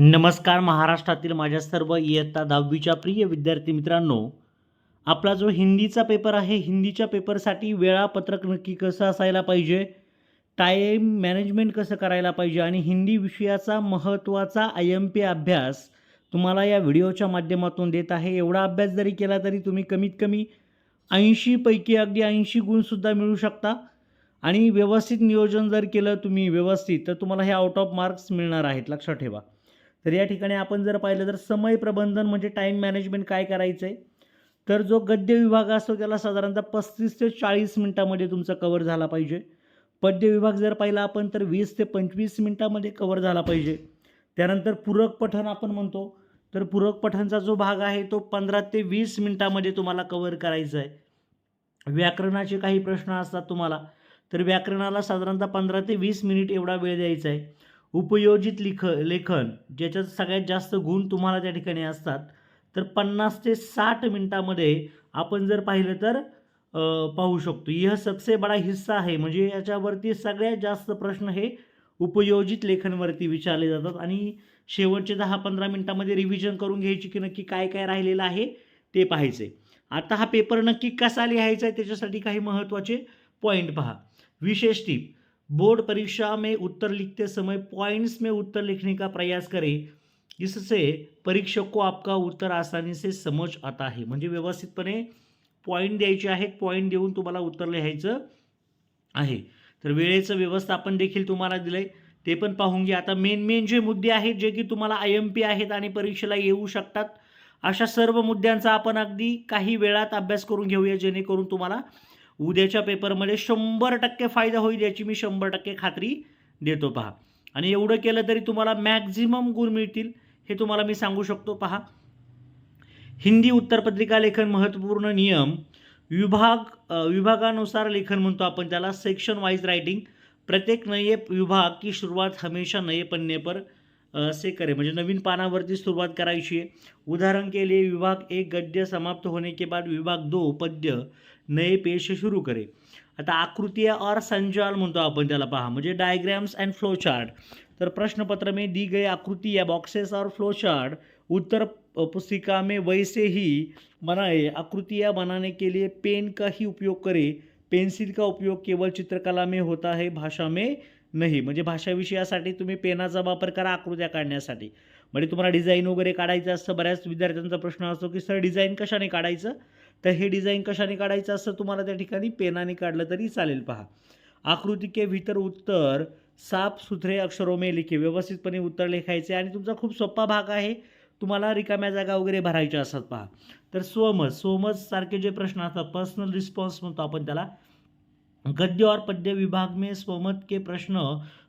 नमस्कार महाराष्ट्रातील माझ्या सर्व इयत्ता 10वीच्या प्रिय विद्यार्थी मित्रांनो, आपला जो हिंदीचा पेपर आहे, हिंदीच्या पेपरसाठी वेळापत्रक नक्की कसं असायला पाहिजे, टाईम मॅनेजमेंट कसं करायला पाहिजे आणि हिंदी विषयाचा महत्त्वाचा IMP अभ्यास तुम्हाला या व्हिडिओच्या माध्यमातून देत आहे. एवढा अभ्यास जरी केला तरी तुम्ही कमीत कमी 80 पैकी अगदी 80 गुणसुद्धा मिळू शकता आणि व्यवस्थित नियोजन जर केलं तुम्ही व्यवस्थित तर तुम्हाला हे आउट ऑफ मार्क्स मिळणार आहेत, लक्षात ठेवा. तर या ठिकाणी आपण जर पाहिलं तर समय प्रबंधन म्हणजे टाईम मॅनेजमेंट काय करायचं आहे, तर जो गद्य विभाग असतो त्याला साधारणतः 35 ते 40 मिनिटामध्ये तुमचा कव्हर झाला पाहिजे. पद्य विभाग जर पाहिला आपण तर 20 ते 25 मिनिटामध्ये कव्हर झाला पाहिजे. त्यानंतर पूरक पठण आपण म्हणतो, तर पूरक पठणचा जो भाग आहे तो 15 ते 20 मिनिटामध्ये तुम्हाला कव्हर करायचा आहे. व्याकरणाचे काही प्रश्न असतात तुम्हाला, तर व्याकरणाला साधारणतः 15 ते 20 मिनिट एवढा वेळ द्यायचा आहे. उपयोजित लेखन ज्याच्यात सगळ्यात जास्त गुण तुम्हाला त्या ठिकाणी असतात, तर 50 ते 60 मिनिटामध्ये आपण जर पाहिलं तर पाहू शकतो. यह सबसे बडा हिस्सा आहे, म्हणजे याच्यावरती सगळ्यात जास्त प्रश्न हे उपयोजित लेखनवरती विचारले जातात आणि शेवटचे 10-15 मिनिटामध्ये रिव्हिजन करून घ्यायची की नक्की काय काय राहिलेलं आहे ते पाहायचं आहे. आता हा पेपर नक्की कसा लिहायचा आहे त्याच्यासाठी काही महत्त्वाचे पॉईंट पहा. विशेष टिप, बोर्ड परीक्षा में उत्तर लिखते समय पॉइंट्स में उत्तर लिखने का प्रयास करें, इससे परीक्षक को आपका उत्तर आसानी से समझ आता है. म्हणजे व्यवस्थितपणे पॉईंट द्यायचे आहेत, पॉईंट देऊन तुम्हाला उत्तर लिहायचं आहे. तर वेळेचं व्यवस्थापन देखील तुम्हाला दिलं आहे, ते पण पाहून घ्या. आता मेन जे मुद्दे आहेत जे की तुम्हाला IMP आहेत आणि परीक्षेला येऊ शकतात, अशा सर्व मुद्द्यांचा आपण अगदी काही वेळात अभ्यास करून घेऊया, जेणेकरून तुम्हाला उद्याच्या पेपरमध्ये 100% फायदा होईल याची मी 100% खात्री देतो पहा. आणि एवढं केलं तरी तुम्हाला मॅक्झिमम गुण मिळतील हे तुम्हाला मी सांगू शकतो पहा. हिंदी उत्तरपत्रिका लेखन महत्त्वपूर्ण नियम, विभागानुसार लेखन म्हणतो आपण त्याला, सेक्शन वाइज राइटिंग. प्रत्येक नए विभाग की शुरुआत हमेशा नए पन्ने पर से करें, म्हणजे नवीन पानावरती सुरुवात करायची आहे. उदाहरण के लिए विभाग 1 गद्य समाप्त होने के बाद विभाग 2 पद्य नए पेज शुरू करे. आता आकृतियाँ और संजाल म्हणतो आपण त्याला पहा, म्हणजे डायग्राम्स अँड फ्लो चार्ट. तर प्रश्नपत्र में दी गई आकृतियाँ, बॉक्सेस और फ्लो चार्ट उत्तर पुस्तिका में वैसे ही बनाए. आकृतियाँ बनाने के लिए पेन का ही उपयोग करें. पेन्सिल का उपयोग केवळ चित्रकला में होता है, भाषा में नाही. म्हणजे भाषा विषयासाठी तुम्ही पेनाचा वापर करा आकृत्या काढण्यासाठी. म्हणजे तुम्हाला डिझाईन वगैरे काढायचं असतं, बऱ्याच विद्यार्थ्यांचा प्रश्न असतो की सर डिझाईन कशाने काढायचं, तर हे डिझाईन कशाने काढायचं असतं तुम्हाला त्या ठिकाणी पेनाने काढलं तरी चालेल पहा. आकृती के भीतर उत्तर साफ सुथरे अक्षरों में लिखे, व्यवस्थितपणे उत्तर लिखायचे आणि तुमचा खूप सोपा भाग आहे, तुम्हाला रिकाम्या जागा वगैरे भरायच्या असतात पहा. तर स्वमत सारखे जे प्रश्न असतात, पर्सनल रिस्पॉन्स म्हणतो आपण त्याला. गद्य और पद्य विभाग में स्वमत के प्रश्न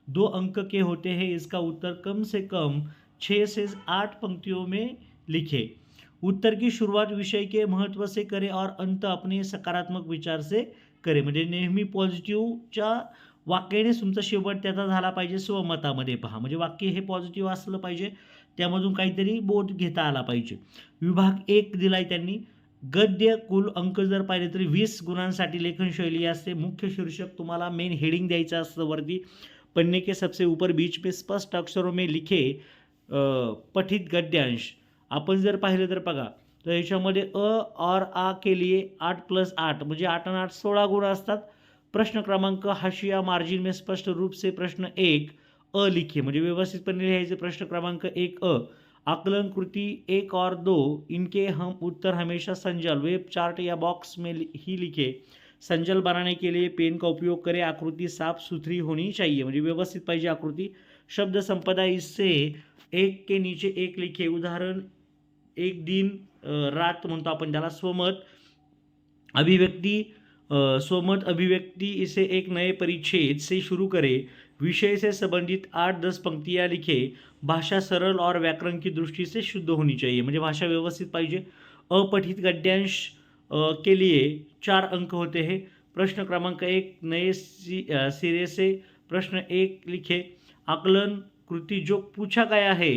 2 अंक के होते हैं. इसका उत्तर कम से कम 6 से 8 पंक्तियों में लिखे. उत्तर की शुरुआत विषय के महत्व से करें और अंत अपने सकारात्मक विचार से करें. म्हणजे नेहमी पॉझिटिव्हच्या वाक्यानेच तुमचा शेवट त्याचा झाला पाहिजे स्वमतामध्ये पहा. म्हणजे वाक्य हे पॉझिटिव्ह असलं पाहिजे, त्यामधून काहीतरी बोध घेता आला पाहिजे. विभाग 1 दिलाय त्यांनी. गद्य कुल अंक जर पाहिले तरी 20 गुणांसाठी लेखनशैली असते. मुख्य शीर्षक तुम्हाला मेन हेडिंग द्यायचं असतं वरती. पन्ने के सबसे ऊपर बीच पे स्पष्ट अक्षरों में लिखे पठित गद्यांश. आपण जर पाहिलं तर बघा, तर याच्यामध्ये और आ के लिए 8+8 म्हणजे 8 आणि 8 16 गुण असतात. प्रश्न क्रमांक हाशिया मार्जिन में स्पष्ट रूप से प्रश्न 1 लिखे, म्हणजे व्यवस्थितपणे लिहायचे. प्रश्न क्रमांक 1 आकलन कृति 1 और 2 इनके हम उत्तर हमेशा संजल वेब चार्ट या बॉक्स में ही लिखे. संजल बनाने के लिए पेन का उपयोग करें. आकृति साफ सुथरी होनी चाहिए, म्हणजे व्यवस्थित पाहिजे आकृती. शब्द संपदा इससे एक के नीचे एक लिखे. उदाहरण एक दिन रात म्हणतो आपण त्याला. स्वमत अभिव्यक्ति इसे एक नए परिच्छेद से शुरू करें. विषय से संबंधित 8-10 पंक्तियाँ लिखे. भाषा सरल और व्याकरण की दृष्टि से शुद्ध होनी चाहिए, म्हणजे भाषा व्यवस्थित पाहिजे. अपठित गद्यांश के लिए 4 अंक होते हैं. प्रश्न क्रमांक 1 नए सिरे से प्रश्न 1 लिखे. आकलन कृति जो पूछा गया है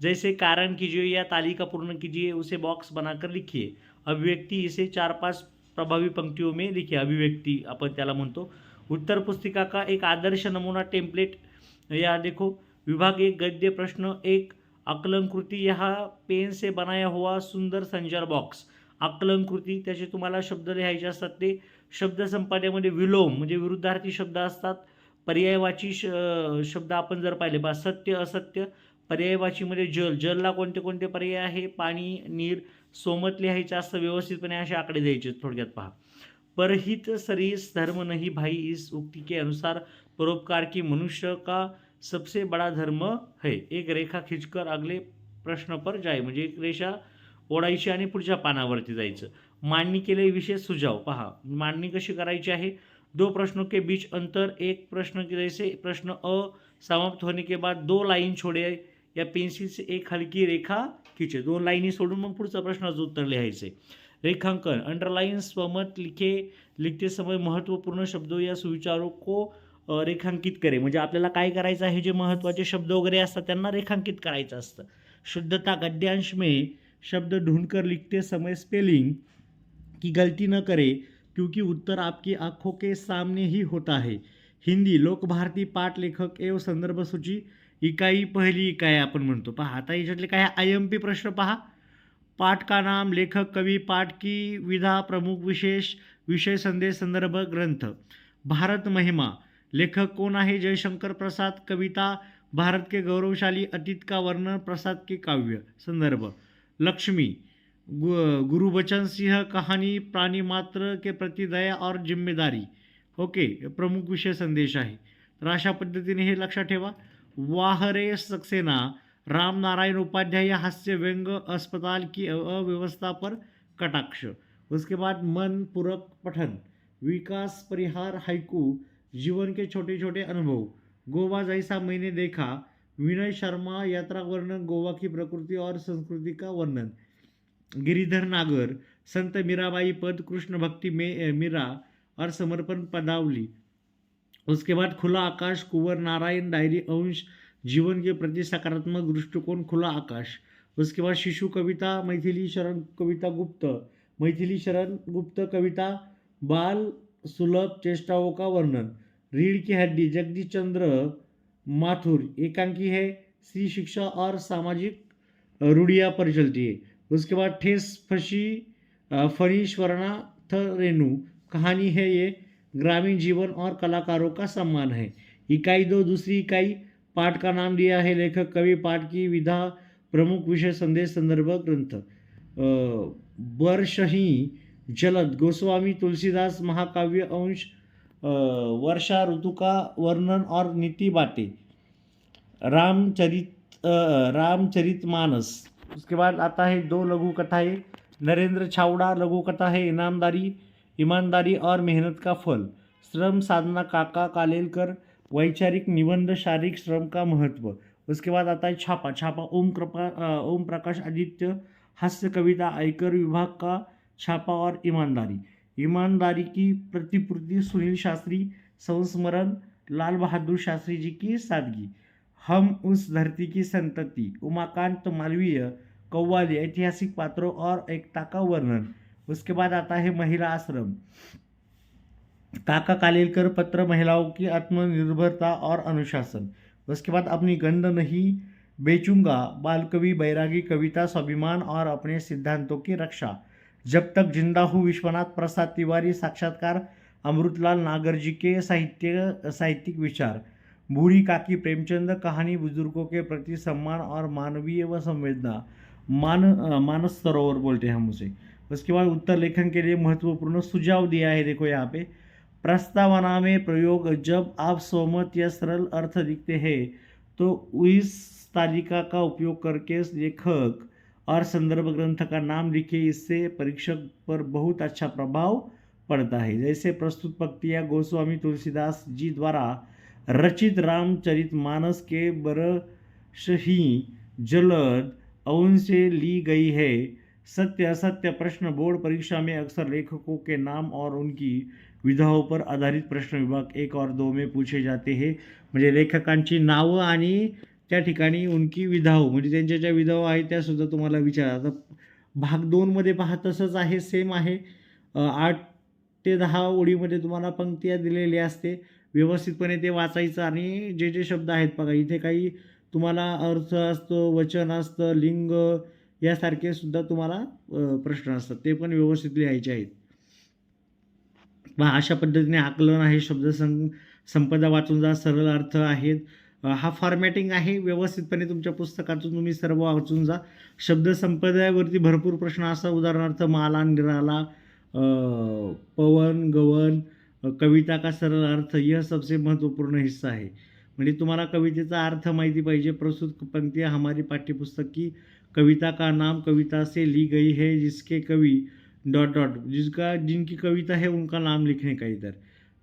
जैसे कारण कीजिए या तालिका पूर्ण कीजिए उसे बॉक्स बनाकर लिखिए. अभिव्यक्ति इसे 4-5 प्रभावी पंक्तियों में लिखिए. अभिव्यक्ति आपण त्याला म्हणतो. उत्तर पुस्तिका का एक आदर्श नमूना टेम्पलेट या देखो. विभाग 1 गद्य प्रश्न 1 आकलन कृती, हा पेन से बनाया हुआ सुंदर संचार बॉक्स. आकलन कृती, त्याचे तुम्हाला शब्द लिहायचे असतात. ते शब्द संपाद्यामध्ये विलोम म्हणजे विरुद्धार्थी शब्द असतात. पर्यायवाची शब्द आपण जर पाहिले पहा, सत्य असत्य. पर्यायवाचीमध्ये जल, जलला कोणते कोणते पर्याय आहे, पाणी, नीर. सोमत लिहायचं असतं व्यवस्थितपणे, असे आकडे द्यायचे थोडक्यात पहा. परहित सरिस धर्म नहीं भाई, इस उक्ति के अनुसार परोपकार की मनुष्य का सबसे बड़ा धर्म है. एक रेखा खिंचकर अगले प्रश्न पर जाए, म्हणजे एक रेषा ओढायची आणि पुढच्या पानावरती जायचं. मांडणी केले विशेष सुझाव पहा, मांडणी कशी करायची आहे. दो प्रश्नों के बीच अंतर, एक प्रश्न के जैसे प्रश्न अ समाप्त होने के बाद 2 लाइन छोड़े या पेन्सिल से एक हलकी रेखा खींचे. 2 लाईनी सोडून मग पुढचा प्रश्नाचं उत्तर लिहायचे. रेखांकन, अंडरलाइन स्वमत लिखते समय महत्त्वपूर्ण शब्दों या सुविचारों को रेखांकित करे. म्हणजे आपल्याला काय करायचं आहे, जे महत्त्वाचे शब्द वगैरे असतात त्यांना रेखांकित करायचं असतं. शुद्धता, गद्यांश में शब्द ढूंढकर लिखते समय स्पेलिंग की गलती न करे, क्योंकि उत्तर आपकी आंखों के सामने ही होता है. हिंदी, लोकभारती पाठ लेखक एवं संदर्भ सूची इकाई, पहिली इकाई आपण म्हणतो. पहा आता याच्यातले काय IMP प्रश्न पहा. पाठ का नाम, लेखक, कवि, पाठ की विधा, प्रमुख विशेष, विषय, संदेश, संदर्भ, ग्रंथ. भारत महिमा, लेखक कौन आहे, जयशंकर प्रसाद. कविता, भारत के गौरवशाली अतीत का वर्णन, प्रसाद के काव्य. संदर्भ, लक्ष्मी, गुरुबचन सिंह, कहानी प्राणी मात्र के प्रति दया और जिम्मेदारी. ओके, प्रमुख विषय संदेश आहे. तर अशा पद्धतीने हे लक्षात ठेवा. वाहरे सक्सेना, राम नारायण उपाध्याय, हास्य व्यंग, अस्पताल की अव्यवस्था पर कटाक्ष. उसके बाद मन पूरक पठन, विकास परिहार, हाइकू, जीवन के छोटे छोटे अनुभव, गोवा जैसा मैंने देखा, विनय शर्मा, यात्रा वर्णन, गोवा की प्रकृति और संस्कृति का वर्णन. गिरिधर नागर, संत मीराबाई पद, कृष्ण भक्ति में मीरा और समर्पण पदावली. उसके बाद खुला आकाश, कुंवर नारायण, डायरी अंश, जीवन के प्रति सकारात्मक दृष्टिकोण, खुला आकाश. उसके बाद शिशु कविता, मैथिली शरण कविता गुप्त, मैथिली शरण गुप्त कविता, बाल सुलभ चेष्टाओं का वर्णन. रीढ़ की हड्डी, जगदीश चंद्र माथुर, एकांकी है, स्त्री शिक्षा और सामाजिक रूढ़ियाँ पर चलती है. उसके बाद ठेस फशी फरी स्वर्णा थ रेणु, कहानी है ये, ग्रामीण जीवन और कलाकारों का सम्मान है. इकाई 2, दूसरी इकाई, पाठ का नाम दिया है, लेखक, कवि, पाठ की विधा, प्रमुख विषय, संदेश, संदर्भ, ग्रंथ. वर्षही, जलद, गोस्वामी तुलसीदास, महाकाव्य अंश, वर्षा ऋतु का वर्णन और नीति बातें, रामचरित मानस. उसके बाद आता है 2 लघु कथाएं, नरेंद्र छावड़ा, लघु कथा है ईमानदारी और मेहनत का फल. श्रम साधना, काका कालेलकर, वैचारिक निबंध, शारीरिक श्रम का महत्व. उसके बाद आता है छापा ओम प्रकाश आदित्य, हास्य कविता, आयकर विभाग का छापा और ईमानदारी की प्रतिपूर्ति, सुनील शास्त्री, संस्मरण, लाल बहादुर शास्त्री जी की सादगी. हम उस धरती की संतति, उमाकांत मालवीय, कव्वाली, ऐतिहासिक पात्रों और एकता का वर्णन. उसके बाद आता है महिला आश्रम, काका कालेलकर, पत्र, महिलाओं की आत्मनिर्भरता और अनुशासन. उसके बाद अपनी गंध नहीं बेचूंगा, बालकवि, बैरागी, कविता, स्वाभिमान और अपने सिद्धांतों की रक्षा. जब तक जिंदा हूँ, विश्वनाथ प्रसाद तिवारी, साक्षात्कार, अमृतलाल नागर जी के साहित्यिक विचार. बूढ़ी काकी, प्रेमचंद, कहानी, बुजुर्गों के प्रति सम्मान और मानवीय व संवेदना, मानस सरोवर बोलते हैं हम उसे. उसके बाद उत्तर लेखन के लिए महत्वपूर्ण सुझाव दिया है, देखो यहाँ पे. प्रस्तावना में प्रयोग, जब आप सहमत या सरल अर्थ लिखते हैं तो इस तालिका का उपयोग करके लेखक और संदर्भ ग्रंथ का नाम लिखे, इससे परीक्षक पर बहुत अच्छा प्रभाव पड़ता है. जैसे प्रस्तुत पंक्तियाँ गोस्वामी तुलसीदास जी द्वारा रचित रामचरितमानस के बरस ही जलद अंश से ली गई है. सत्य असत्य प्रश्न बोर्ड परीक्षा में अक्सर लेखकों के नाम और उनकी विधाओं पर आधारित प्रश्न विभाग 1 और 2 में पूछे जाते हैं. म्हणजे लेखकांची नावं आणि त्या ठिकाणी उनकी विधाओ, म्हणजे त्यांच्या ज्या विधाओ आहेत त्या सुद्धा तुम्हाला विचारतात. भाग 2 मध्ये पहा तसंच आहे, सेम आहे. 8 ते 10 ओळीमध्ये तुम्हाला पंक्तिया दिलेली असते. व्यवस्थितपणे ते वाचायचं आणि जे शब्द आहेत बघा, इथे काही तुम्हाला अर्थ असतो, वचन असतं, लिंग यासारखे सुद्धा तुम्हाला प्रश्न असतात, ते पण व्यवस्थित लिहायचे आहेत. अशा पद्धतीने आकलन आहे, संपदा वाचून जा, सरळ अर्थ आहेत. हा फॉर्मॅटिंग आहे, व्यवस्थितपणे तुमच्या पुस्तकातून तुम्ही सर्व वाचून जा. शब्दसंपदेवरती भरपूर प्रश्न असतात, उदाहरणार्थ माला, निराला, पवन, गवन, कविता का सरळ अर्थ, यह सबसे महत्त्वपूर्ण हिस्सा है. म्हणजे तुम्हाला कवितेचा अर्थ माहिती पाहिजे. प्रस्तुत पंक्तियाँ हमारी पाठ्यपुस्तक की कविता का नाम कविता से ली गई है, जिसके कवि डॉट डॉट जिनकी कविता है उनका नाम लिखने का इधर।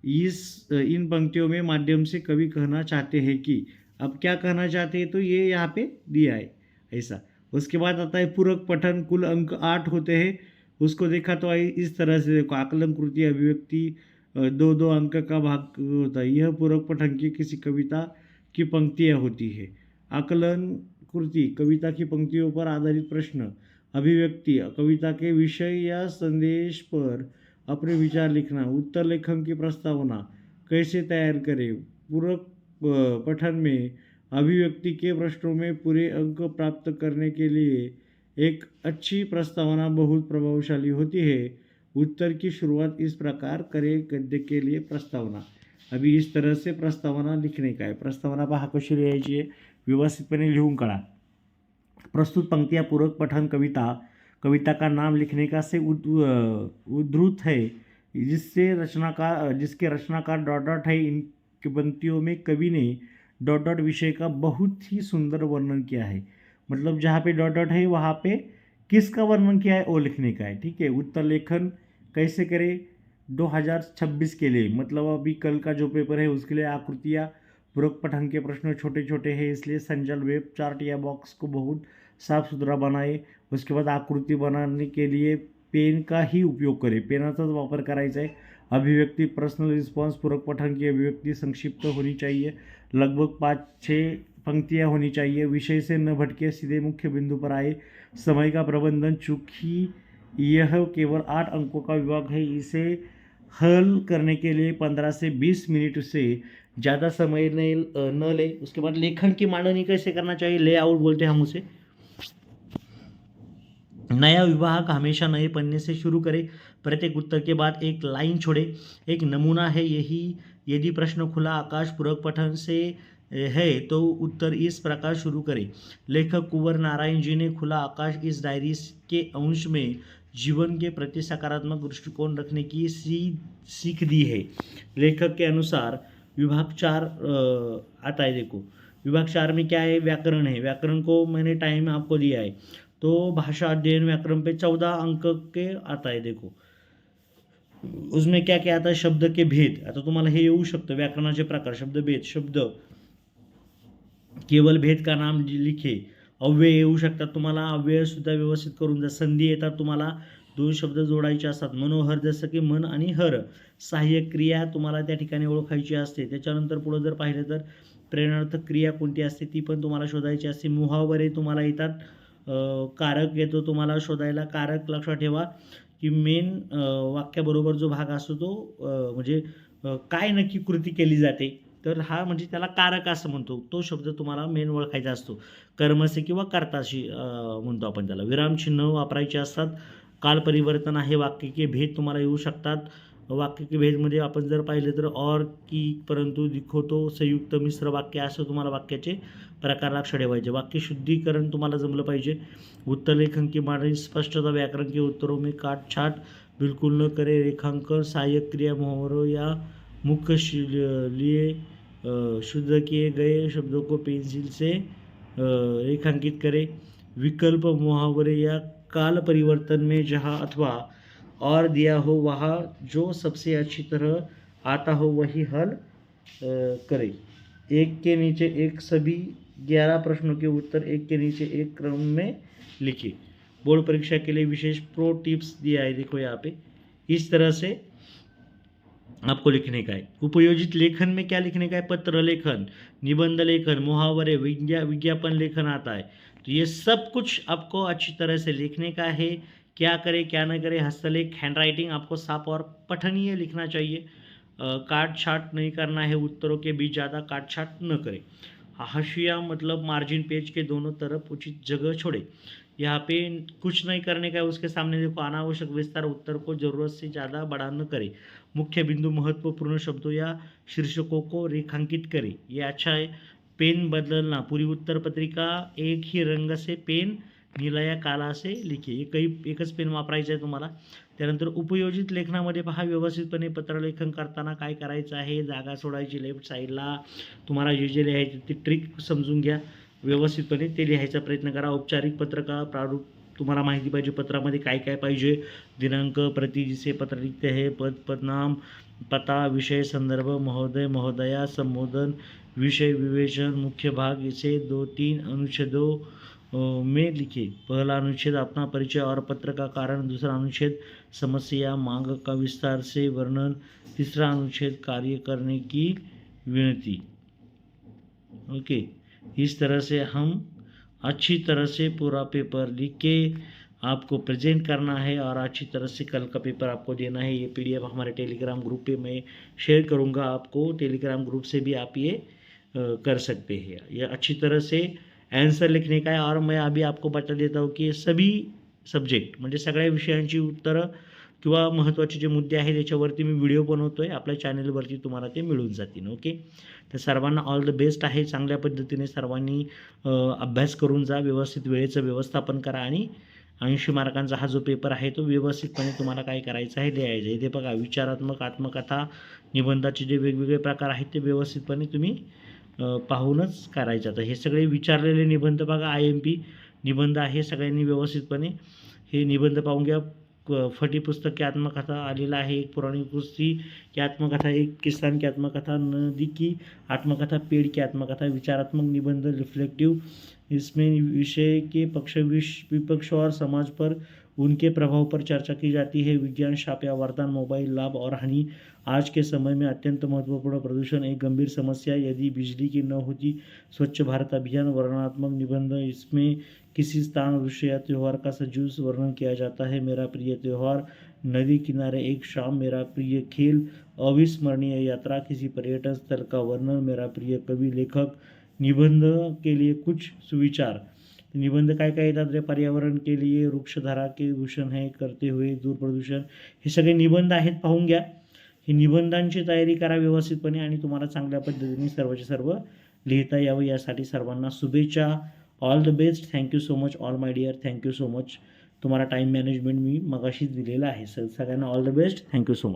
इन पंक्तियों में माध्यम से कवि कहना चाहते हैं कि, अब क्या कहना चाहते हैं तो ये यहाँ पे दिया है ऐसा। उसके बाद आता है पूरक पठन, कुल अंक 8 होते हैं। उसको देखा तो इस तरह से देखो, आकलन, कृति, अभिव्यक्ति, 2-2 अंक का भाग होता है। यह पूरक पठन की किसी कविता की पंक्तियाँ होती है। आकलन, कृति, कविता की पंक्तियों पर आधारित प्रश्न, अभिव्यक्ति, कविता के विषय या संदेश पर अपने विचार लिखना, उत्तर लेखन की प्रस्तावना कैसे तैयार करें, पूरक पठन में अभिव्यक्ति के प्रश्नों में पूरे अंक प्राप्त करने के लिए एक अच्छी प्रस्तावना बहुत प्रभावशाली होती है। उत्तर की शुरुआत इस प्रकार करें, गद्य के लिए प्रस्तावना। अभी इस तरह से प्रस्तावना लिखने का है। प्रस्तावना पहा कशी लिहायची आहे, व्यवस्थितपणे लिहून काढा। प्रस्तुत पंक्तियाँ पूरक पठन कविता का नाम लिखने का से उद्धृत है, जिसके रचनाकार डॉट डॉट है। इन पंक्तियों में कवि ने डॉट डॉट विषय का बहुत ही सुंदर वर्णन किया है। मतलब जहाँ पे डॉट डॉट है वहाँ पे किसका वर्णन किया है वो लिखने का है। ठीक है। उत्तर लेखन कैसे करें 2026 के लिए, मतलब अभी कल का जो पेपर है उसके लिए आकृतियाँ, पूरक पठन के प्रश्न छोटे छोटे हैं, इसलिए संजल वेब चार्ट या बॉक्स को बहुत साफ सुथरा बनाए। उसके बाद आकृति बनाने के लिए पेन का ही उपयोग करें, पेनाचाच वापर करायचा आहे। अभिव्यक्ति, पर्सनल रिस्पॉन्स, पूरक पठन की अभिव्यक्ति संक्षिप्त होनी चाहिए, लगभग 5-6 पंक्तियाँ होनी चाहिए, विषय से न भटके, सीधे मुख्य बिंदु पर आए। समय का प्रबंधन, चूँकि यह केवल 8 अंकों का विभाग है, इसे हल करने के लिए 15 से 20 मिनट से ज़्यादा समय न ले। उसके बाद लेखन की मांडनी कैसे करना चाहिए, लेआउट बोलते हैं हम उसे। नया विभाग हमेशा नए पन्ने से शुरू करें, प्रत्येक उत्तर के बाद एक लाइन छोड़े। एक नमूना है यही, यदि प्रश्न खुला आकाश पूरक पठन से है तो उत्तर इस प्रकार शुरू करें। लेखक कुंवर नारायण जी ने खुला आकाश इस डायरी के अंश में जीवन के प्रति सकारात्मक दृष्टिकोण रखने की सीख दी है। लेखक के अनुसार विभाग 4 आता है। देखो विभाग 4 में क्या है, व्याकरण है। व्याकरण को मैंने टाइम आपको दिया है, तो भाषा अध्ययन व्याकरण पे 14 अंक के आता है। देखो उसमें क्या क्या आता है, शब्द के भेद। आता तुम्हाला हे येऊ शकतं, व्याकरणाचे प्रकार, शब्द भेद, शब्द केवल भेद का नाम लिखे। अव्यय येऊ शकतात तुम्हाला, अव्यय सुद्धा व्यवस्थित करून जा। संधी येतात तुम्हाला, 2 शब्द जोडायचे असतात, मनोहर जसं की मन आणि हर। सहाय्यक क्रिया तुम्हाला त्या ठिकाणी ओळखायची असते। त्याच्यानंतर पुढे जर पाहिलं तर प्रेरणार्थक क्रिया कोणती असते ती पण तुम्हाला शोधायची असते। मुहावरे तुम्हाला येतात, कारक येतो तुम्हाला शोधायला। कारक लक्षात ठेवा की मेन वाक्याबरोबर जो भाग असतो तो म्हणजे काय नक्की कृती केली जाते, तर हा म्हणजे त्याला कारक असं म्हणतो। तो शब्द तुम्हाला मेन ओळखायचा असतो, कर्मसे किंवा कर्ताशी म्हणतो आपण त्याला। विरामचिन्ह वापरायचे असतात। काल परिवर्तन आहे, वाक्य के भेद तुम्हाला येऊ शकतात। वाक्य के भेदमध्ये आपण जर पाहिलं तर और, की, परंतु, दिखो तो, संयुक्त, मिश्र वाक्य असं तुम्हाला वाक्याचे प्रकार लक्षात ठेवायचे। वाक्य शुद्धीकरण तुम्हाला जमलं पाहिजे। उत्तर लेखन की मांडनी, स्पष्टता, व्याकरण के उत्तरों में काट छाट बिल्कुल न करे, रेखांकन, सहायक क्रिया, मुहावरों या मुख्य लिए शुद्ध किए गए शब्दों को पेंसिल से रेखांकित करें। विकल्प, मुहावरे या काल परिवर्तन में जहाँ अथवा और दिया हो वहाँ जो सबसे अच्छी तरह आता हो वही हल करें। एक के नीचे एक सभी 11 प्रश्नों के उत्तर एक के नीचे एक क्रम में लिखिए। बोर्ड परीक्षा के लिए विशेष प्रो टिप्स दिया है, देखो यहाँ पे इस तरह से आपको लिखने का है। उपयोजित लेखन में क्या लिखने का है, पत्र लेखन, निबंध लेखन, मुहावरे, विज्ञापन लेखन आता है। तो ये सब कुछ आपको अच्छी तरह से लिखने का है। क्या करें क्या न करें, हस्तलेख, हैंड राइटिंग आपको साफ और पठनीय लिखना चाहिए। काट छाट नहीं करना है, उत्तरों के बीच ज़्यादा काट छाट न करें। हाशिया मतलब मार्जिन पेज के दोनों तरफ उचित जगह छोड़े। यहाँ पे कुछ नहीं करने का है, उसके सामने देखो अनावश्यक विस्तार उत्तर को ज़रूरत से ज़्यादा बड़ा न करे। मुख्य बिंदु महत्वपूर्ण शब्दों या शीर्षकों को रेखांकित करे, ये अच्छा है। पेन बदलना, पूरी उत्तर पत्रिका एक ही रंग से पेन नीला या काला से लिखिए, एकच पेन वापरायचं आहे तुम्हाला। त्यानंतर उपयोजित लेखनामध्ये पहा, व्यवस्थितपणे पत्रलेखन करताना काय करायचं आहे, जागा सोडायची लेफ्ट साईडला, तुम्हाला जे लिहायचं ते ट्रिक समजून घ्या, व्यवस्थितपणे ते लिहायचा प्रयत्न करा। औपचारिक पत्रकार प्रारूप तुम्हाला माहिती पाहिजे, पत्रामध्ये काय काय पाहिजे, दिनांक, प्रति, जिसे पत्र लिखते हैं, पदनाम, पता, विषय, संदर्भ, महोदय, महोदया, संबोधन, विषय, विवेचन, मुख्य भाग, इसे 2-3 अनुच्छेदों में लिखे। पहला अनुच्छेद अपना परिचय और पत्र का कारण, दूसरा अनुच्छेद समस्या मांग का विस्तार से वर्णन, तीसरा अनुच्छेद कार्य करने की विनती। ओके, इस तरह से हम अच्छी तरह से पूरा पेपर लिख के आपको प्रेजेंट करना है और अच्छी तरह से कल का पेपर आपको देना है। ये पीडीएफ हमारे टेलीग्राम ग्रुप पे मैं शेयर करूँगा आपको, टेलीग्राम ग्रुप से भी आप ये कर सकते हैं। ये अच्छी तरह से आंसर लिखने का है और मैं अभी आपको बता देता हूँ की सभी सब्जेक्ट म्हणजे सगळ्या विषयांची उत्तरं किंवा महत्त्वाचे जे मुद्दे आहेत त्याच्यावरती मी व्हिडिओ बनवतो आहे, आपल्या चॅनलवरती तुम्हाला ते मिळून जातील। ओके, तर सर्वांना ऑल द बेस्ट आहे। चांगल्या पद्धतीने सर्वांनी अभ्यास करून जा, व्यवस्थित वेळेचं व्यवस्थापन करा आणि 80 मार्कांचा हा जो पेपर आहे तो व्यवस्थितपणे तुम्हाला काय करायचं आहे, लिहायचं आहे। इथे बघा, विचारात्मक, आत्मकथा, निबंधाचे जे वेगवेगळे प्रकार आहेत ते व्यवस्थितपणे तुम्ही पाहूनच करायचं। तर हे सगळे विचारलेले निबंध बघा, IMP निबंध आहे, सगळ्यांनी व्यवस्थितपणे हे निबंध पाहून घ्या। फटी पुस्तक की आत्मकथा आलेला आहे, एक पुरानी कुश्ती की आत्मकथा, एक किसान की आत्मकथा, नदी की आत्मकथा, पेड़ की आत्मकथा, विचारात्मक निबंध, रिफ्लेक्टिव, इसमें विषय के पक्ष विपक्ष और समाज पर उनके प्रभाव पर चर्चा की जाती है। विज्ञान, शाप या वरदान, मोबाइल, लाभ और हानि, आज के समय में अत्यंत महत्वपूर्ण, प्रदूषण एक गंभीर समस्या, यदि बिजली की न होती, स्वच्छ भारत अभियान, वर्णनात्मक निबंध, इसमें किसी स्थान, दृश्य या त्यौहार का सजीव वर्णन किया जाता है। मेरा प्रिय त्यौहार, नदी किनारे एक शाम, मेरा प्रिय खेल, अविस्मरणीय यात्रा, किसी पर्यटन स्थल का वर्णन, मेरा प्रिय कवि, लेखक। निबंध के लिए कुछ सुविचार, निबंध काय काय येतात रे, पर्यावरण के लिए वृक्षधारा के दूषण है करते हुए दूर प्रदूषण, हे सगळे निबंध आहेत, पाहून घ्या। ही निबंधांची तयारी करा व्यवस्थितपणे आणि तुम्हाला चांगल्या पद्धतीने सर्वचे सर्व लिहिता यावं, यासाठी सर्वांना शुभेच्छा। All the best, thank you so much all my dear, thank you so much. तुम्हाला टाईम मॅनेजमेंट मी मगाशीच दिलेला आहे। सगळ्यांना all the best, thank you so much.